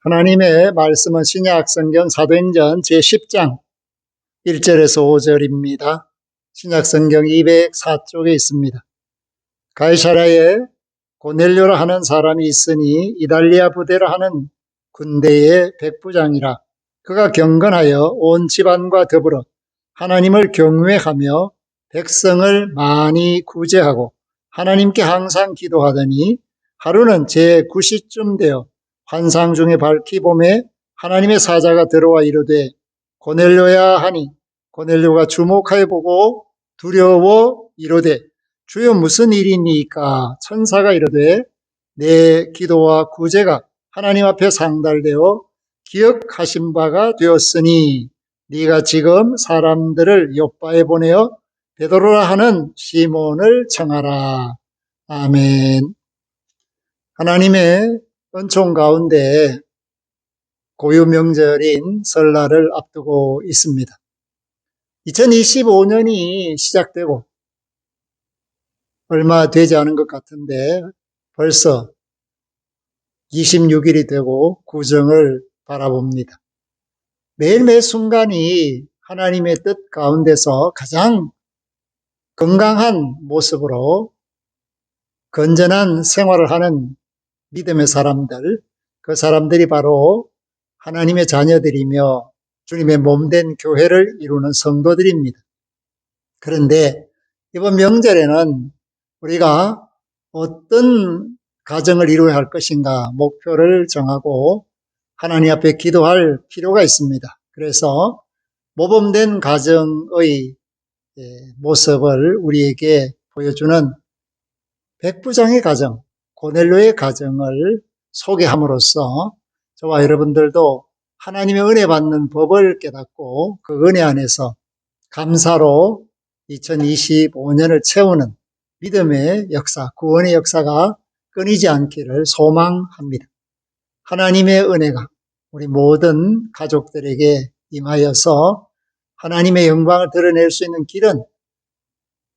하나님의 말씀은 신약 성경 사도행전 제10장 1절에서 5절입니다. 신약 성경 204쪽에 있습니다. 가이사랴에 고넬료라 하는 사람이 있으니 이달리아 부대라 하는 군대의 백부장이라. 그가 경건하여 온 집안과 더불어 하나님을 경외하며 백성을 많이 구제하고 하나님께 항상 기도하더니 하루는 제9시쯤 되어 환상 중에 밝히 봄에 하나님의 사자가 들어와 이르되 고넬료야 하니 고넬료가 주목하여 보고 두려워 이르되 주여 무슨 일이니까? 천사가 이르되 내 기도와 구제가 하나님 앞에 상달되어 기억하신 바가 되었으니 네가 지금 사람들을 요빠에 보내어 베드로라 하는 시몬을 청하라. 아멘. 하나님의 은총 가운데 고유 명절인 설날을 앞두고 있습니다. 2025년이 시작되고 얼마 되지 않은 것 같은데 벌써 26일이 되고 구정을 바라봅니다. 매일 매 순간이 하나님의 뜻 가운데서 가장 건강한 모습으로 건전한 생활을 하는 믿음의 사람들, 그 사람들이 바로 하나님의 자녀들이며 주님의 몸된 교회를 이루는 성도들입니다. 그런데 이번 명절에는 우리가 어떤 가정을 이루어야 할 것인가 목표를 정하고 하나님 앞에 기도할 필요가 있습니다. 그래서 모범된 가정의 모습을 우리에게 보여주는 백부장의 가정, 고넬료의 가정을 소개함으로써 저와 여러분들도 하나님의 은혜 받는 법을 깨닫고 그 은혜 안에서 감사로 2025년을 채우는 믿음의 역사, 구원의 역사가 끊이지 않기를 소망합니다. 하나님의 은혜가 우리 모든 가족들에게 임하여서 하나님의 영광을 드러낼 수 있는 길은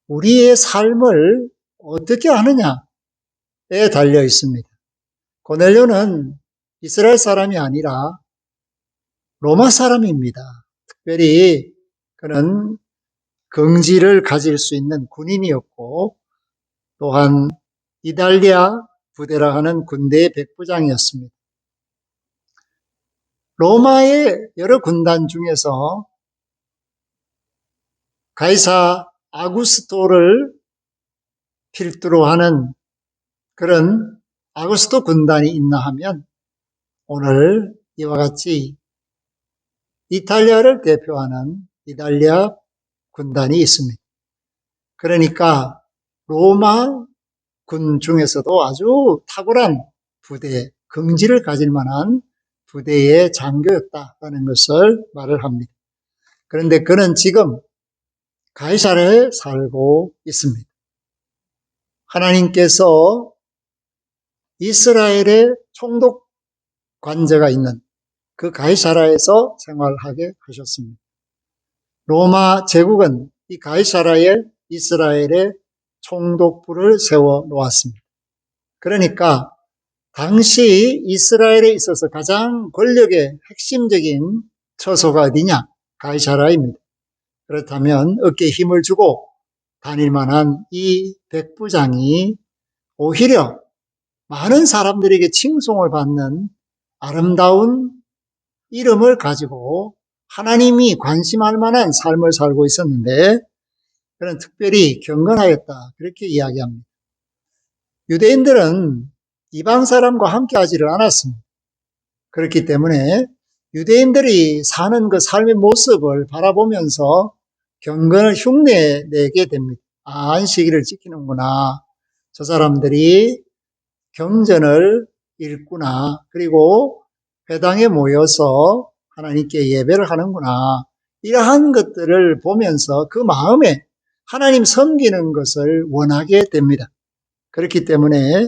우리의 삶을 어떻게 하느냐에 달려 있습니다. 고넬료는 이스라엘 사람이 아니라 로마 사람입니다. 특별히 그는 긍지를 가질 수 있는 군인이었고 또한 이달리아 부대라 하는 군대의 백부장이었습니다. 로마의 여러 군단 중에서 가이사 아구스토를 필두로 하는 그런 아구스토 군단이 있나 하면 오늘 이와 같이 이탈리아를 대표하는 이달리아 군단이 있습니다. 그러니까 로마 군 중에서도 아주 탁월한 부대, 긍지를 가질 만한 부대의 장교였다라는 것을 말을 합니다. 그런데 그는 지금 가이사랴에 살고 있습니다. 하나님께서 이스라엘의 총독 관제가 있는 그 가이사랴에서 생활하게 하셨습니다. 로마 제국은 이 가이사랴에 이스라엘의 총독부를 세워 놓았습니다. 그러니까 당시 이스라엘에 있어서 가장 권력의 핵심적인 처소가 어디냐? 가이사랴입니다. 그렇다면 어깨에 힘을 주고 다닐 만한 이 백부장이 오히려 많은 사람들에게 칭송을 받는 아름다운 이름을 가지고 하나님이 관심할 만한 삶을 살고 있었는데 그는 특별히 경건하였다 그렇게 이야기합니다. 유대인들은 이방 사람과 함께 하지를 않았습니다. 그렇기 때문에 유대인들이 사는 그 삶의 모습을 바라보면서 경건을 흉내내게 됩니다. 아, 안식일을 지키는구나. 저 사람들이 경전을 읽구나. 그리고 회당에 모여서 하나님께 예배를 하는구나. 이러한 것들을 보면서 그 마음에 하나님 섬기는 것을 원하게 됩니다. 그렇기 때문에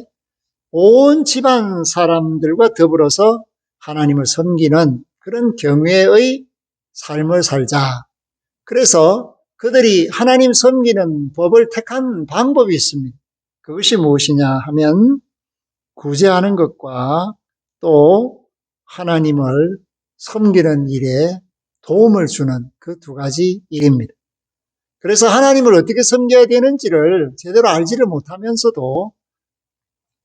온 집안 사람들과 더불어서 하나님을 섬기는 그런 경외의 삶을 살자. 그래서 그들이 하나님 섬기는 법을 택한 방법이 있습니다. 그것이 무엇이냐 하면 구제하는 것과 또 하나님을 섬기는 일에 도움을 주는 그 두 가지 일입니다. 그래서 하나님을 어떻게 섬겨야 되는지를 제대로 알지를 못하면서도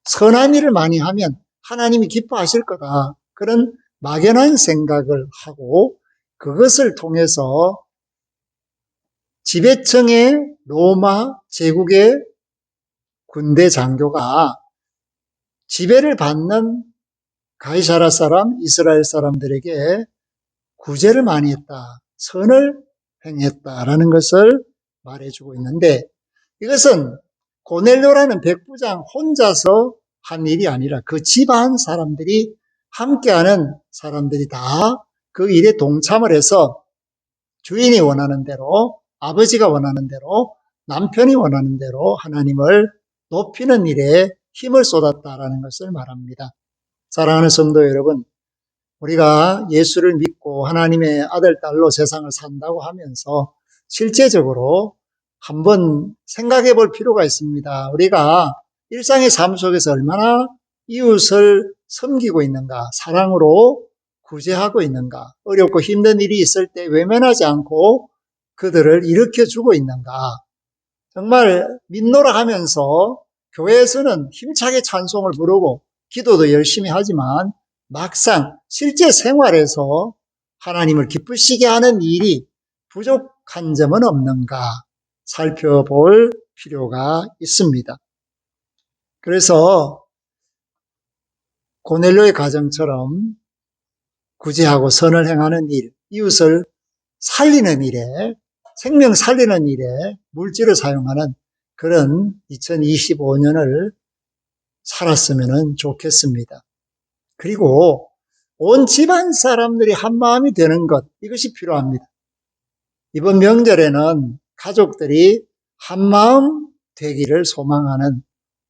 선한 일을 많이 하면 하나님이 기뻐하실 거다. 그런 막연한 생각을 하고 그것을 통해서 지배층의 로마 제국의 군대 장교가 지배를 받는 가이사라 사람, 이스라엘 사람들에게 구제를 많이 했다. 선을 행했다라는 것을 말해주고 있는데 이것은 고넬료라는 백부장 혼자서 한 일이 아니라 그 집안 사람들이 함께하는 사람들이 다 그 일에 동참을 해서 주인이 원하는 대로, 아버지가 원하는 대로, 남편이 원하는 대로 하나님을 높이는 일에 힘을 쏟았다라는 것을 말합니다. 사랑하는 성도 여러분, 우리가 예수를 믿고 하나님의 아들, 딸로 세상을 산다고 하면서 실제적으로 한번 생각해 볼 필요가 있습니다. 우리가 일상의 삶 속에서 얼마나 이웃을 섬기고 있는가, 사랑으로 구제하고 있는가, 어렵고 힘든 일이 있을 때 외면하지 않고 그들을 일으켜주고 있는가. 정말 믿노라 하면서 교회에서는 힘차게 찬송을 부르고 기도도 열심히 하지만 막상 실제 생활에서 하나님을 기쁘시게 하는 일이 부족한 점은 없는가 살펴볼 필요가 있습니다. 그래서 고넬료의 가정처럼 구제하고 선을 행하는 일, 이웃을 살리는 일에, 생명 살리는 일에 물질을 사용하는 그런 2025년을 살았으면 좋겠습니다. 그리고 온 집안 사람들이 한 마음이 되는 것, 이것이 필요합니다. 이번 명절에는 가족들이 한 마음 되기를 소망하는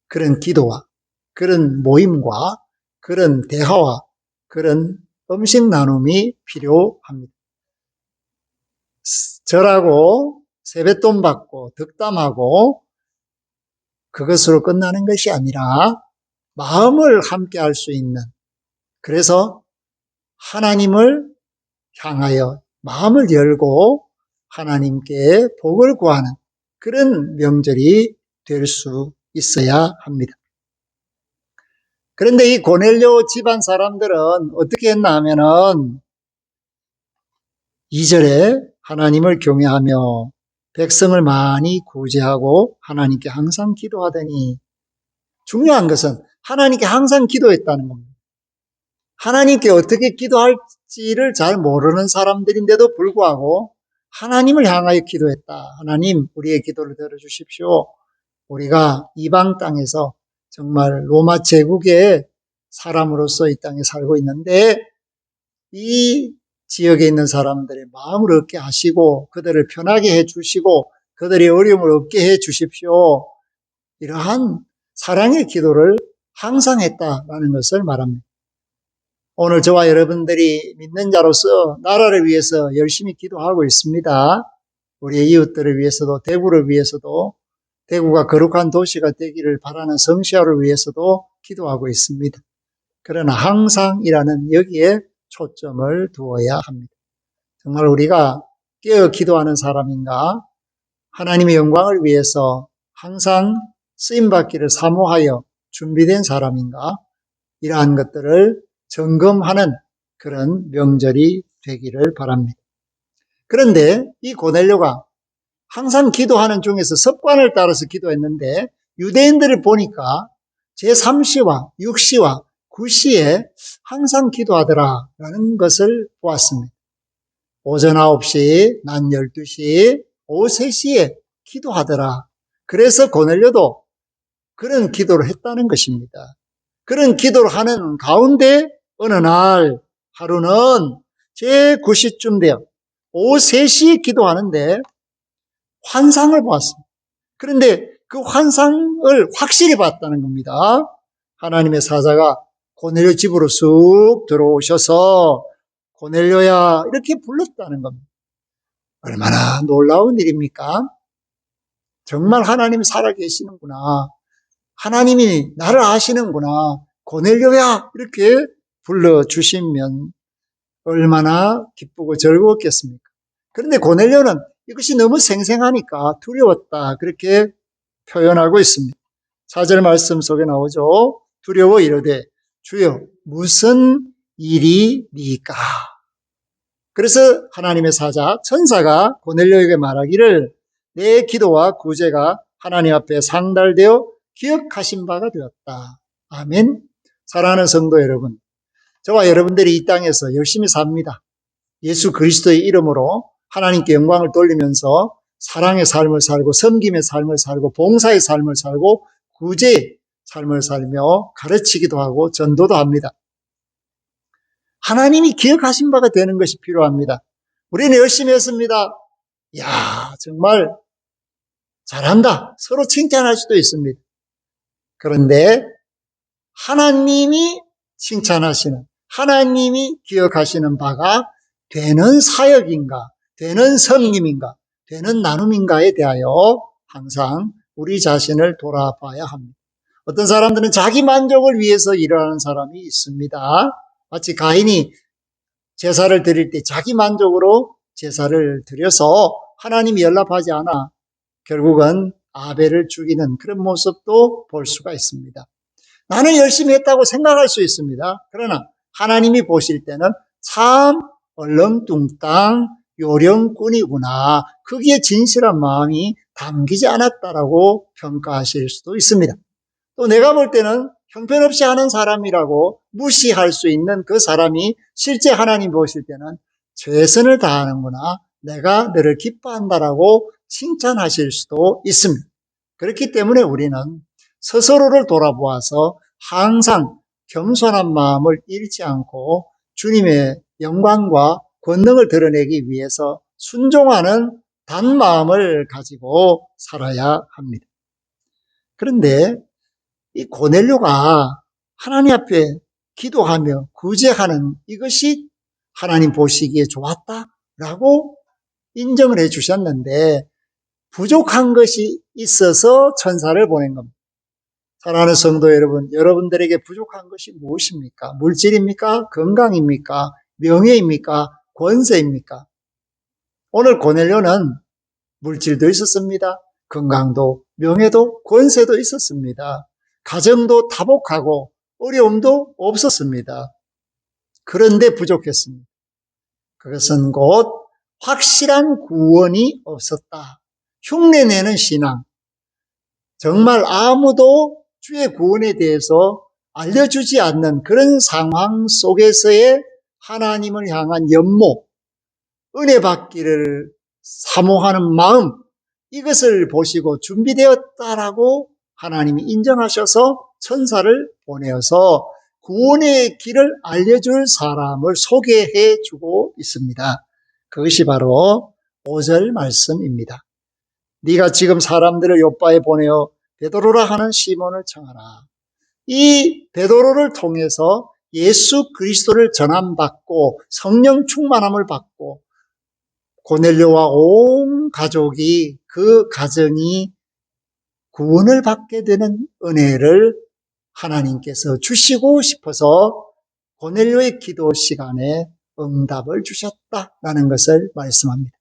그런 기도와 그런 모임과 그런 대화와 그런 음식 나눔이 필요합니다. 절하고 세뱃돈 받고 덕담하고 그것으로 끝나는 것이 아니라 마음을 함께 할 수 있는, 그래서 하나님을 향하여 마음을 열고 하나님께 복을 구하는 그런 명절이 될 수 있어야 합니다. 그런데 이 고넬료 집안 사람들은 어떻게 했나 하면은 2절에 하나님을 경외하며 백성을 많이 구제하고 하나님께 항상 기도하더니, 중요한 것은 하나님께 항상 기도했다는 겁니다. 하나님께 어떻게 기도할지를 잘 모르는 사람들인데도 불구하고 하나님을 향하여 기도했다. 하나님, 우리의 기도를 들어주십시오. 우리가 이방 땅에서 정말 로마 제국의 사람으로서 이 땅에 살고 있는데 이 지역에 있는 사람들의 마음을 얻게 하시고 그들을 편하게 해주시고 그들의 어려움을 없게 해주십시오. 이러한 사랑의 기도를 항상 했다라는 것을 말합니다. 오늘 저와 여러분들이 믿는 자로서 나라를 위해서 열심히 기도하고 있습니다. 우리의 이웃들을 위해서도, 대구를 위해서도, 대구가 거룩한 도시가 되기를 바라는 성시아를 위해서도 기도하고 있습니다. 그러나 항상이라는 여기에 초점을 두어야 합니다. 정말 우리가 깨어 기도하는 사람인가? 하나님의 영광을 위해서 항상 쓰임받기를 사모하여 준비된 사람인가? 이러한 것들을 점검하는 그런 명절이 되기를 바랍니다. 그런데 이 고넬료가 항상 기도하는 중에서 습관을 따라서 기도했는데 유대인들을 보니까 제3시와 6시와 9시에 항상 기도하더라라는 것을 보았습니다. 오전 9시, 낮 12시, 오후 3시에 기도하더라. 그래서 고넬료도 그런 기도를 했다는 것입니다. 그런 기도를 하는 가운데 어느 날 하루는 제9시쯤 되어 오후 3시에 기도하는데 환상을 보았습니다. 그런데 그 환상을 확실히 봤다는 겁니다. 하나님의 사자가 고넬료 집으로 쑥 들어오셔서 고넬료야 이렇게 불렀다는 겁니다. 얼마나 놀라운 일입니까? 정말 하나님이 살아계시는구나. 하나님이 나를 아시는구나. 고넬료야 이렇게 불러주시면 얼마나 기쁘고 즐거웠겠습니까? 그런데 고넬료는 이것이 너무 생생하니까 두려웠다, 그렇게 표현하고 있습니다. 4절 말씀 속에 나오죠. 두려워 이르되 주여 무슨 일이니까. 그래서 하나님의 사자 천사가 고넬료에게 말하기를 내 기도와 구제가 하나님 앞에 상달되어 기억하신 바가 되었다. 아멘. 사랑하는 성도 여러분, 저와 여러분들이 이 땅에서 열심히 삽니다. 예수 그리스도의 이름으로 하나님께 영광을 돌리면서 사랑의 삶을 살고 섬김의 삶을 살고 봉사의 삶을 살고 구제의 삶을 살며 가르치기도 하고 전도도 합니다. 하나님이 기억하신 바가 되는 것이 필요합니다. 우리는 열심히 했습니다. 야, 정말 잘한다. 서로 칭찬할 수도 있습니다. 그런데 하나님이 칭찬하시는, 하나님이 기억하시는 바가 되는 사역인가, 되는 섬김인가, 되는 나눔인가에 대하여 항상 우리 자신을 돌아봐야 합니다. 어떤 사람들은 자기 만족을 위해서 일하는 사람이 있습니다. 마치 가인이 제사를 드릴 때 자기 만족으로 제사를 드려서 하나님이 연락하지 않아 결국은 아벨을 죽이는 그런 모습도 볼 수가 있습니다. 나는 열심히 했다고 생각할 수 있습니다. 그러나 하나님이 보실 때는 참 얼렁뚱땅 요령꾼이구나, 거기에 진실한 마음이 담기지 않았다라고 평가하실 수도 있습니다. 또 내가 볼 때는 형편없이 하는 사람이라고 무시할 수 있는 그 사람이 실제 하나님 보실 때는 최선을 다하는구나, 내가 너를 기뻐한다라고 칭찬하실 수도 있습니다. 그렇기 때문에 우리는 스스로를 돌아보아서 항상 겸손한 마음을 잃지 않고 주님의 영광과 권능을 드러내기 위해서 순종하는 단마음을 가지고 살아야 합니다. 그런데 이 고넬료가 하나님 앞에 기도하며 구제하는 이것이 하나님 보시기에 좋았다라고 인정을 해 주셨는데 부족한 것이 있어서 천사를 보낸 겁니다. 사랑하는 성도 여러분, 여러분들에게 부족한 것이 무엇입니까? 물질입니까? 건강입니까? 명예입니까? 권세입니까? 오늘 고넬료는 물질도 있었습니다. 건강도, 명예도, 권세도 있었습니다. 가정도 다복하고 어려움도 없었습니다. 그런데 부족했습니다. 그것은 곧 확실한 구원이 없었다. 흉내내는 신앙. 정말 아무도 주의 구원에 대해서 알려주지 않는 그런 상황 속에서의 하나님을 향한 연모, 은혜 받기를 사모하는 마음, 이것을 보시고 준비되었다라고 하나님이 인정하셔서 천사를 보내어서 구원의 길을 알려줄 사람을 소개해 주고 있습니다. 그것이 바로 5절 말씀입니다. 네가 지금 사람들을 요바에 보내어 베드로라 하는 시몬을 청하라. 이 베드로를 통해서 예수 그리스도를 전함받고 성령 충만함을 받고 고넬료와 온 가족이, 그 가정이 구원을 받게 되는 은혜를 하나님께서 주시고 싶어서 고넬료의 기도 시간에 응답을 주셨다라는 것을 말씀합니다.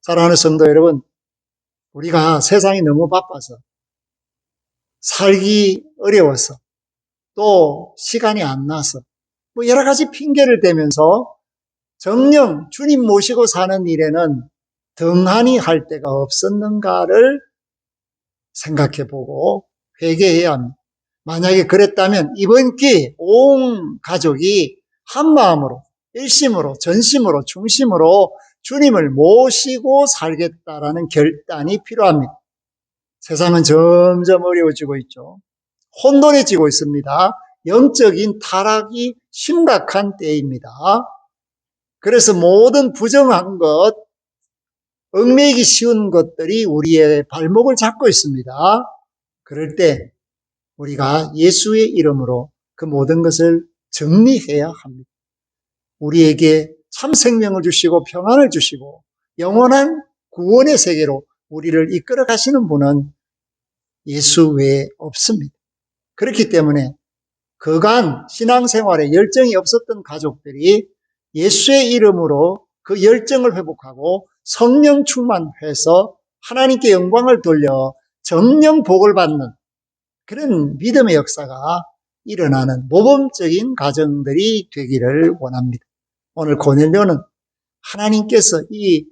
사랑하는 성도 여러분, 우리가 세상이 너무 바빠서 살기 어려워서 또 시간이 안 나서 뭐 여러 가지 핑계를 대면서 정녕 주님 모시고 사는 일에는 등한히 할 데가 없었는가를 생각해보고 회개해야 합니다. 만약에 그랬다면 이번 기회에 온 가족이 한마음으로, 일심으로, 전심으로, 중심으로 주님을 모시고 살겠다라는 결단이 필요합니다. 세상은 점점 어려워지고 있죠. 혼돈해지고 있습니다. 영적인 타락이 심각한 때입니다. 그래서 모든 부정한 것, 얽매이기 쉬운 것들이 우리의 발목을 잡고 있습니다. 그럴 때 우리가 예수의 이름으로 그 모든 것을 정리해야 합니다. 우리에게 참 생명을 주시고 평안을 주시고 영원한 구원의 세계로 우리를 이끌어 가시는 분은 예수 외에 없습니다. 그렇기 때문에 그간 신앙생활에 열정이 없었던 가족들이 예수의 이름으로 그 열정을 회복하고 성령 충만해서 하나님께 영광을 돌려 정령 복을 받는 그런 믿음의 역사가 일어나는 모범적인 가정들이 되기를 원합니다. 오늘 고넬료는 하나님께서 이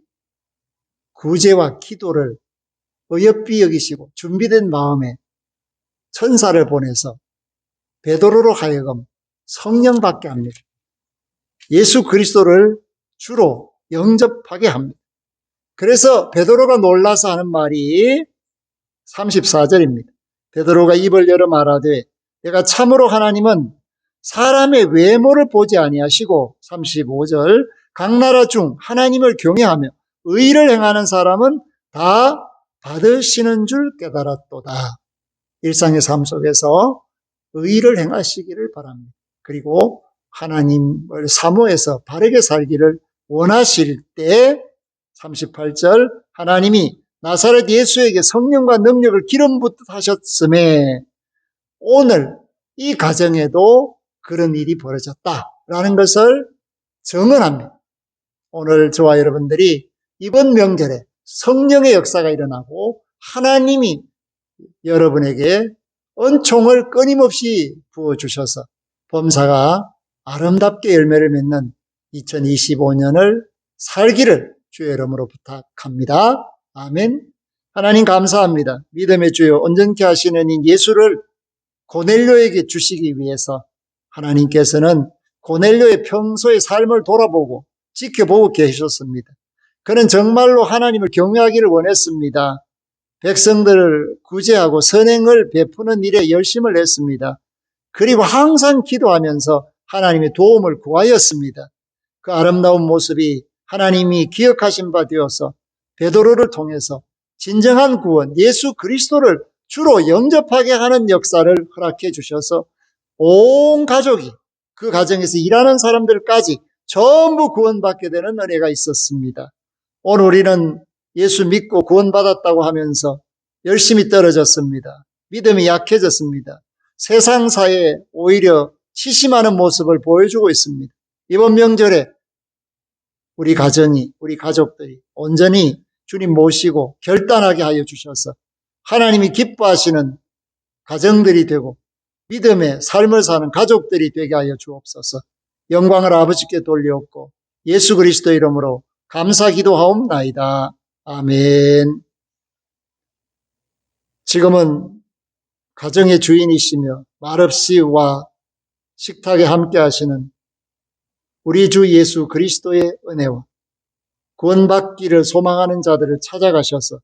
구제와 기도를 어여삐 여기시고 준비된 마음에 천사를 보내서 베드로로 하여금 성령 받게 합니다. 예수 그리스도를 주로 영접하게 합니다. 그래서 베드로가 놀라서 하는 말이 34절입니다. 베드로가 입을 열어 말하되 내가 참으로 하나님은 사람의 외모를 보지 아니하시고 35절 각 나라 중 하나님을 경외하며 의를 행하는 사람은 다 받으시는 줄 깨달았도다. 일상의 삶 속에서 의를 행하시기를 바랍니다. 그리고 하나님을 사모해서 바르게 살기를 원하실 때 38절 하나님이 나사렛 예수에게 성령과 능력을 기름 붓듯 하셨음에 오늘 이 가정에도 그런 일이 벌어졌다라는 것을 증언합니다. 오늘 저와 여러분들이 이번 명절에 성령의 역사가 일어나고 하나님이 여러분에게 은총을 끊임없이 부어주셔서 범사가 아름답게 열매를 맺는 2025년을 살기를 주의 이름으로 부탁합니다. 아멘. 하나님 감사합니다. 믿음의 주여 온전케 하시는 이 예수를 고넬료에게 주시기 위해서 하나님께서는 고넬료의 평소의 삶을 돌아보고 지켜보고 계셨습니다. 그는 정말로 하나님을 경외하기를 원했습니다. 백성들을 구제하고 선행을 베푸는 일에 열심을 했습니다. 그리고 항상 기도하면서 하나님의 도움을 구하였습니다. 그 아름다운 모습이 하나님이 기억하신 바 되어서 베드로를 통해서 진정한 구원 예수 그리스도를 주로 영접하게 하는 역사를 허락해 주셔서 온 가족이 그 가정에서 일하는 사람들까지 전부 구원받게 되는 은혜가 있었습니다. 오늘 우리는 예수 믿고 구원받았다고 하면서 열심히 떨어졌습니다. 믿음이 약해졌습니다. 세상사에 오히려 시시하는 모습을 보여주고 있습니다. 이번 명절에 우리 가정이, 우리 가족들이 온전히 주님 모시고 결단하게 하여 주셔서 하나님이 기뻐하시는 가정들이 되고 믿음의 삶을 사는 가족들이 되게 하여 주옵소서. 영광을 아버지께 돌려옵고 예수 그리스도 이름으로 감사 기도하옵나이다. 아멘. 지금은 가정의 주인이시며 말없이 와 식탁에 함께 하시는 우리 주 예수 그리스도의 은혜와 구원받기를 소망하는 자들을 찾아가셔서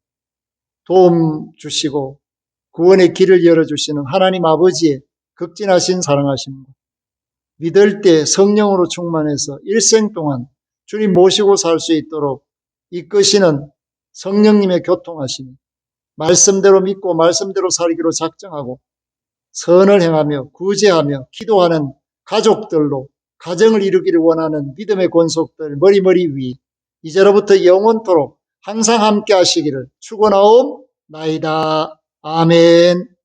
도움 주시고 구원의 길을 열어주시는 하나님 아버지의 극진하신 사랑하심과 믿을 때 성령으로 충만해서 일생 동안 주님 모시고 살 수 있도록 이끄시는 성령님의 교통하심이 말씀대로 믿고 말씀대로 살기로 작정하고 선을 행하며 구제하며 기도하는 가족들로 가정을 이루기를 원하는 믿음의 권속들 머리머리 위 이제로부터 영원토록 항상 함께 하시기를 축원하옵나이다. 아멘.